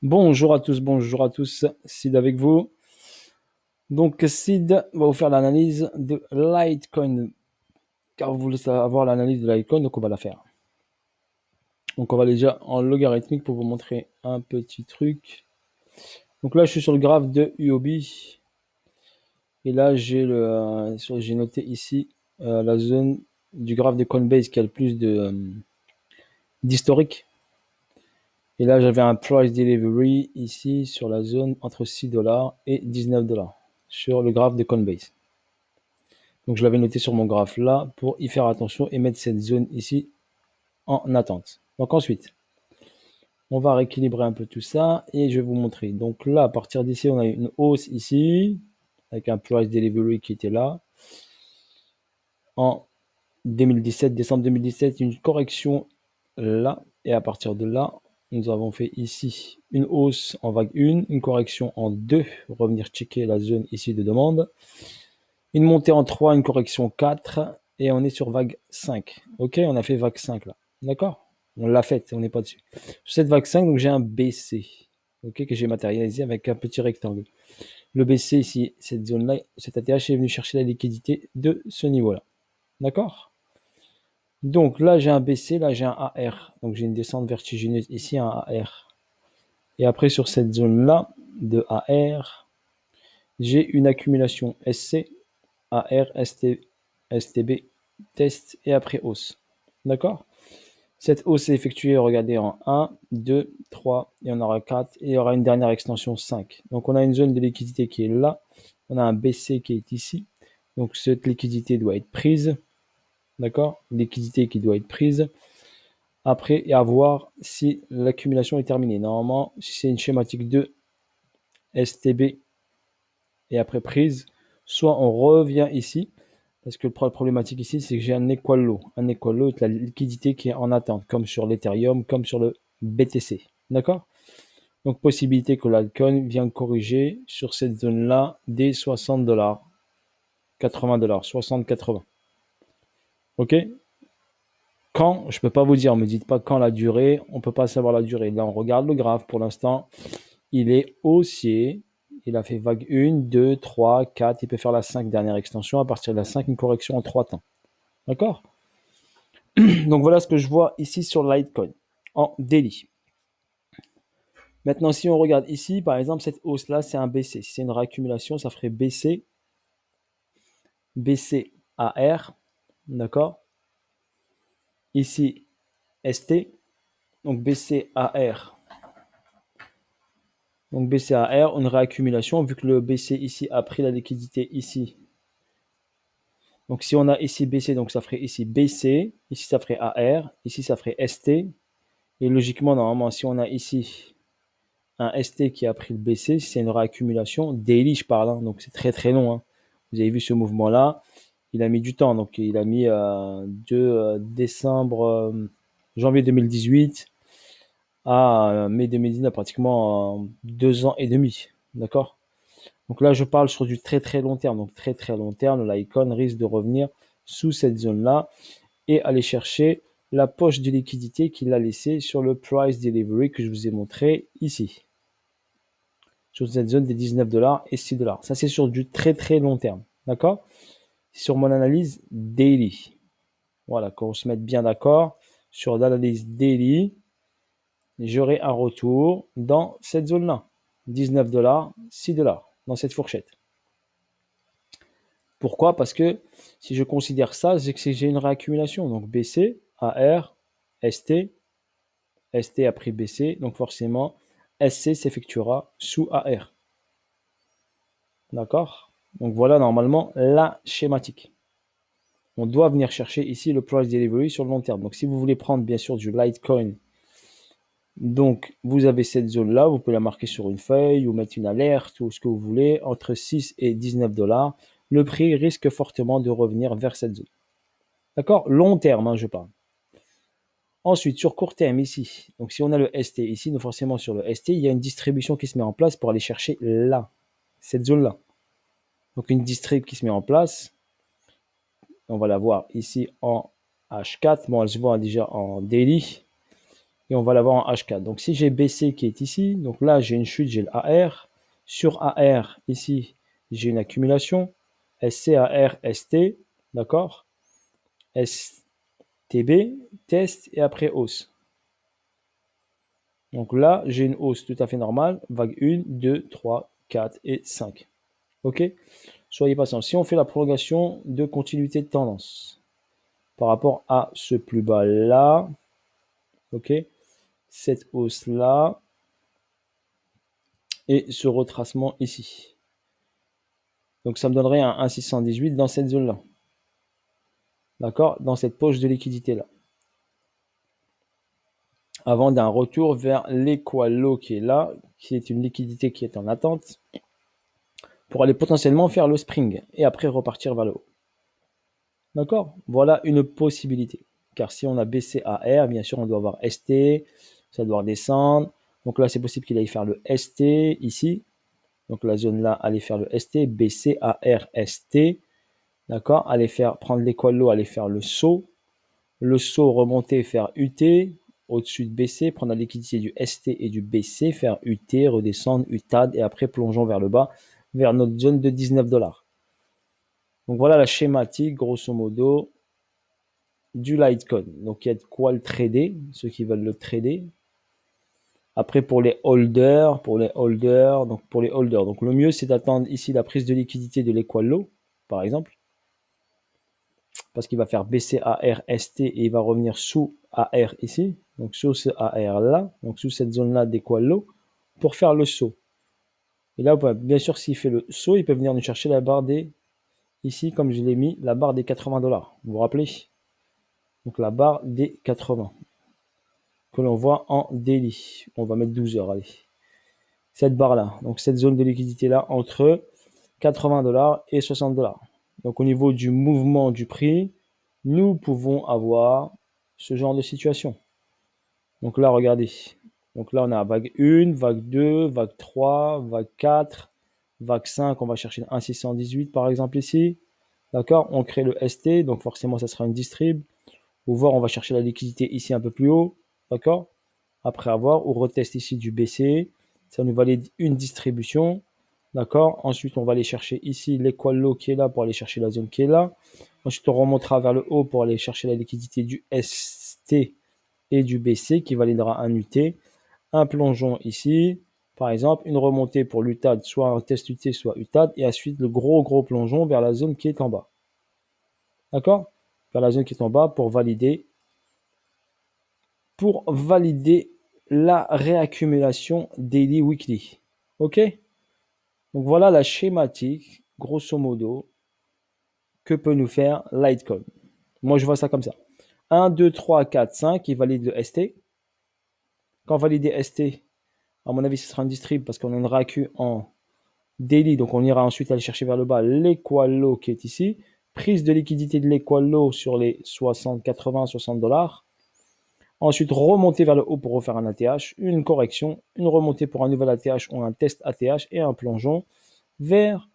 Bonjour à tous, Sid avec vous. Donc Sid va vous faire l'analyse de Litecoin, car vous voulez savoir l'analyse de Litecoin, donc on va la faire. Donc on va déjà en logarithmique pour vous montrer un petit truc. Donc là je suis sur le graphe de UOB, et là j'ai noté ici la zone du graphe de Coinbase qui a le plus d'historique. Et là j'avais un price delivery ici sur la zone entre 6 dollars et 19 dollars sur le graphe de Coinbase. Donc je l'avais noté sur mon graphe là pour y faire attention et mettre cette zone ici en attente. Donc ensuite, on va rééquilibrer un peu tout ça et je vais vous montrer. Donc là, à partir d'ici, on a une hausse ici avec un price delivery qui était là en 2017, décembre 2017, une correction là et à partir de là, nous avons fait ici une hausse en vague 1, une correction en 2, revenir checker la zone ici de demande. Une montée en 3, une correction 4, et on est sur vague 5. Ok, on a fait vague 5 là. D'accord. On l'a faite, on n'est pas dessus. Sur cette vague 5, donc j'ai un BC, ok, que j'ai matérialisé avec un petit rectangle. Le BC ici, cette zone-là, cet ATH est venu chercher la liquidité de ce niveau-là. D'accord. Donc là, j'ai un BC, là, j'ai un AR. Donc j'ai une descente vertigineuse ici, un AR. Et après, sur cette zone-là de AR, j'ai une accumulation SC, AR, ST, STB, test et après hausse. D'accord. Cette hausse est effectuée, regardez, en 1, 2, 3, et on aura 4, et il y aura une dernière extension 5. Donc on a une zone de liquidité qui est là, on a un BC qui est ici, donc cette liquidité doit être prise, d'accord, liquidité qui doit être prise, après, et à voir si l'accumulation est terminée. Normalement, si c'est une schématique de STB et après prise, soit on revient ici, parce que la problématique ici, c'est que j'ai un equal low. Un equal low est la liquidité qui est en attente, comme sur l'Ethereum, comme sur le BTC. D'accord. Donc, possibilité que l'altcoin vienne corriger sur cette zone-là des 60 dollars, 80 dollars, 60-80. Ok. Quand, je ne peux pas vous dire, ne me dites pas quand la durée, on ne peut pas savoir la durée. Là, on regarde le graphe pour l'instant. Il est haussier. Il a fait vague 1, 2, 3, 4. Il peut faire la 5 dernière extension. À partir de la 5, une correction en 3 temps. D'accord. Donc voilà ce que je vois ici sur Litecoin en daily. Maintenant, si on regarde ici, par exemple, cette hausse-là, c'est un BC. Si c'est une réaccumulation, ça ferait BC, BC AR, d'accord. Ici, ST, donc BC AR. Donc BC AR, une réaccumulation, vu que le BC ici a pris la liquidité ici. Donc si on a ici BC, donc ça ferait ici BC, ici ça ferait AR, ici ça ferait ST. Et logiquement, normalement, si on a ici un ST qui a pris le BC, c'est une réaccumulation daily, je parle, hein, donc c'est très très long. Hein. Vous avez vu ce mouvement-là, il a mis du temps, donc il a mis de décembre, janvier 2018 à mai 2019, pratiquement 2 ans et demi, d'accord. Donc là, je parle sur du très très long terme, donc très très long terme, l'icône risque de revenir sous cette zone-là et aller chercher la poche de liquidité qu'il a laissée sur le price delivery que je vous ai montré ici, sur cette zone des 19 dollars et 6 dollars. Ça, c'est sur du très très long terme. D'accord. Sur mon analyse daily. Voilà, qu'on se mette bien d'accord. Sur l'analyse daily, j'aurai un retour dans cette zone-là. 19 dollars, 6 dollars, dans cette fourchette. Pourquoi? Parce que si je considère ça, c'est que j'ai une réaccumulation. Donc BC, AR, ST, ST a pris BC, donc forcément SC s'effectuera sous AR. D'accord. Donc voilà normalement la schématique. On doit venir chercher ici le price delivery sur le long terme. Donc si vous voulez prendre bien sûr du Litecoin, donc vous avez cette zone là, vous pouvez la marquer sur une feuille ou mettre une alerte ou ce que vous voulez, entre 6 et 19 dollars. Le prix risque fortement de revenir vers cette zone. D'accord. Long terme, hein, je parle. Ensuite, sur court terme ici, donc si on a le ST ici, donc forcément sur le ST, il y a une distribution qui se met en place pour aller chercher là, cette zone-là. Donc une distrib qui se met en place. On va la voir ici en H4. Bon, elle se voit déjà en daily. et on va l'avoir en H4. Donc si j'ai BC qui est ici, donc là j'ai une chute, j'ai le AR. Sur AR, ici, j'ai une accumulation. SC, AR, ST, d'accord? STB, test et après hausse. Donc là, j'ai une hausse tout à fait normale. Vague 1, 2, 3, 4 et 5. OK? Soyez patient. Si on fait la prolongation de continuité de tendance par rapport à ce plus bas là, OK? Cette hausse là et ce retracement ici. Donc ça me donnerait un 1,618 dans cette zone là. D'accord? Dans cette poche de liquidité là. Avant d'un retour vers l'équalo qui est là, qui est une liquidité qui est en attente, pour aller potentiellement faire le spring et après repartir vers le haut. D'accord? Voilà une possibilité. Car si on a baissé AR, bien sûr, on doit avoir ST, ça doit descendre. Donc là, c'est possible qu'il aille faire le ST ici. Donc la zone là, aller faire le ST, BC, AR, ST. D'accord? Aller faire, prendre l'équalo, aller faire le saut. Le saut, remonter, faire UT. Au-dessus de BC, prendre la liquidité du ST et du BC, faire UT, redescendre, UTAD et après plongeons vers le bas, vers notre zone de 19 $. Donc voilà la schématique, grosso modo, du Litecoin. Donc il y a de quoi le trader, ceux qui veulent le trader. Après pour les holders, donc le mieux c'est d'attendre ici la prise de liquidité de l'Equalo, par exemple, parce qu'il va faire baisser AR, ST et il va revenir sous AR ici, donc sous ce AR là, donc sous cette zone là d'Equalo, pour faire le saut. Et là, bien sûr, s'il fait le saut, il peut venir nous chercher la barre des, ici, comme je l'ai mis, la barre des 80 $. Vous vous rappelez? Donc la barre des 80 que l'on voit en daily. On va mettre 12 heures, allez. Cette barre-là, donc cette zone de liquidité-là, entre 80 $ et 60 $. Donc au niveau du mouvement du prix, nous pouvons avoir ce genre de situation. Donc là, regardez. Donc là, on a vague 1, vague 2, vague 3, vague 4, vague 5. On va chercher un 1,618 par exemple ici. D'accord? On crée le ST, donc forcément, ça sera une distrib. Ou voir, on va chercher la liquidité ici un peu plus haut. D'accord? Après avoir, on reteste ici du BC. Ça nous valide une distribution. D'accord? Ensuite, on va aller chercher ici l'équalo qui est là pour aller chercher la zone qui est là. Ensuite, on remontera vers le haut pour aller chercher la liquidité du ST et du BC qui validera un UT. Un plongeon ici, par exemple, une remontée pour l'UTAD, soit un test UT, soit UTAD, et ensuite le gros plongeon vers la zone qui est en bas. D'accord? Vers la zone qui est en bas pour valider la réaccumulation daily weekly. OK? Donc voilà la schématique, grosso modo, que peut nous faire Litecoin. Moi, je vois ça comme ça. 1, 2, 3, 4, 5, il valide le ST. Quand valider ST, à mon avis, ce sera un distrib parce qu'on a une réacu en daily. Donc, on ira ensuite aller chercher vers le bas l'équalo qui est ici. Prise de liquidité de l'équalo sur les 60, 80, 60 $. Ensuite, remonter vers le haut pour refaire un ATH, une correction, une remontée pour un nouvel ATH ou un test ATH et un plongeon vers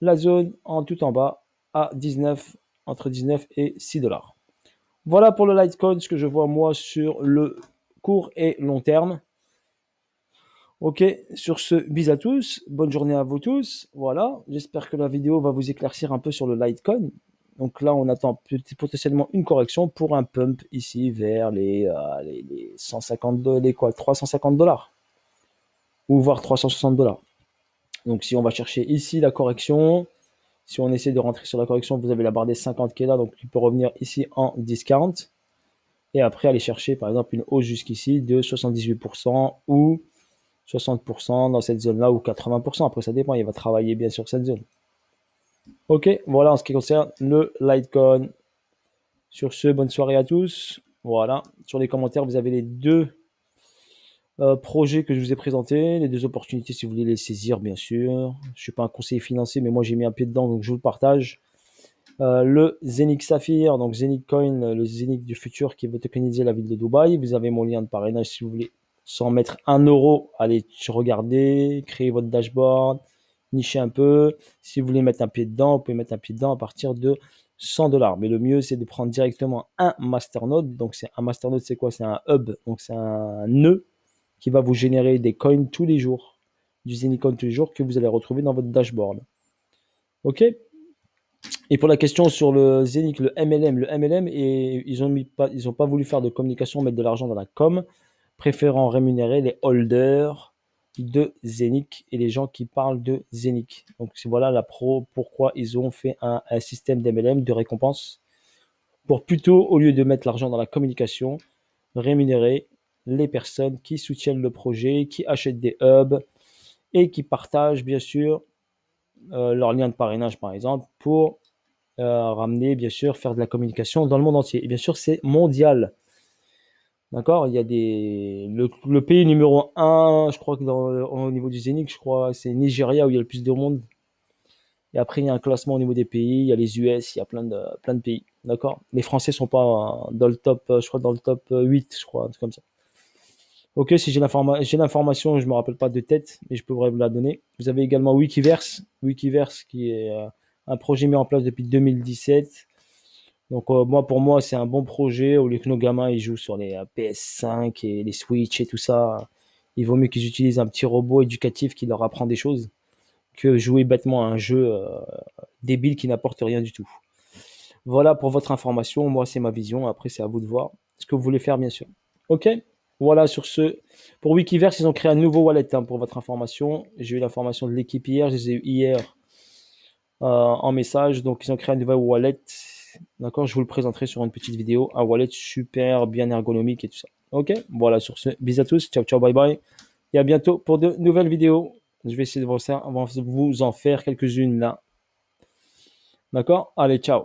la zone en tout en bas à 19, entre 19 et 6 $. Voilà pour le Litecoin, ce que je vois moi sur le court et long terme. Ok, sur ce, bis à tous, bonne journée à vous tous. Voilà, j'espère que la vidéo va vous éclaircir un peu sur le Litecoin. Donc là, on attend potentiellement une correction pour un pump ici vers les 150 $, 350 $, ou voire 360 $. Donc si on va chercher ici la correction, si on essaie de rentrer sur la correction, vous avez la barre des 50 qui est là, donc il peut revenir ici en 10,40. Et après aller chercher par exemple une hausse jusqu'ici de 78% ou 60% dans cette zone-là ou 80%. Après ça dépend, il va travailler bien sur cette zone. Ok, voilà en ce qui concerne le Litecoin. Sur ce, bonne soirée à tous. Voilà, sur les commentaires, vous avez les deux projets que je vous ai présentés, les deux opportunités si vous voulez les saisir, bien sûr. Je ne suis pas un conseiller financier, mais moi j'ai mis un pied dedans, donc je vous le partage. Le Zenith Saphir, donc Zenith Coin, le Zenith du futur qui veut tokeniser la ville de Dubaï. Vous avez mon lien de parrainage si vous voulez, sans mettre 1 euro, allez regarder, créer votre dashboard, nicher un peu. Si vous voulez mettre un pied dedans, vous pouvez mettre un pied dedans à partir de $100. Mais le mieux, c'est de prendre directement un masternode. Donc, un masternode, c'est quoi? C'est un hub, donc c'est un nœud qui va vous générer des coins tous les jours, du Zenicoin tous les jours que vous allez retrouver dans votre dashboard. OK? Et pour la question sur le Zenic, le MLM, et ils ont pas voulu faire de communication, mettre de l'argent dans la com, préférant rémunérer les holders de Zenic et les gens qui parlent de Zenic. Donc voilà pourquoi ils ont fait un système d'MLM de récompense pour plutôt, au lieu de mettre l'argent dans la communication, rémunérer les personnes qui soutiennent le projet, qui achètent des hubs et qui partagent bien sûr leur lien de parrainage par exemple pour ramener, bien sûr, faire de la communication dans le monde entier. Et bien sûr, c'est mondial. D'accord? Il y a le pays numéro 1, je crois que au niveau du Zénith, je crois, c'est Nigeria où il y a le plus de monde. Et après, il y a un classement au niveau des pays. Il y a les US, il y a plein de pays. D'accord? Les Français sont pas dans le top, je crois, dans le top 8, je crois, un truc comme ça. Ok, si j'ai l'information, je me rappelle pas de tête, mais je pourrais vous la donner. Vous avez également Wikiverse qui est un projet mis en place depuis 2017. Donc pour moi, c'est un bon projet. Au lieu que nos gamins ils jouent sur les PS5 et les Switch et tout ça, il vaut mieux qu'ils utilisent un petit robot éducatif qui leur apprend des choses que jouer bêtement à un jeu débile qui n'apporte rien du tout. Voilà pour votre information. Moi, c'est ma vision. Après, c'est à vous de voir ce que vous voulez faire, bien sûr. Ok. Voilà sur ce. Pour Wikiverse, ils ont créé un nouveau wallet pour votre information. J'ai eu l'information de l'équipe hier. Je les ai eu hier en message. Donc, ils ont créé un nouveau wallet. D'accord, je vous le présenterai sur une petite vidéo. Un wallet super bien ergonomique et tout ça. Ok, voilà sur ce. Bisous à tous. Ciao, ciao, bye bye. Et à bientôt pour de nouvelles vidéos. Je vais essayer de vous en faire quelques-unes là. D'accord, allez, ciao.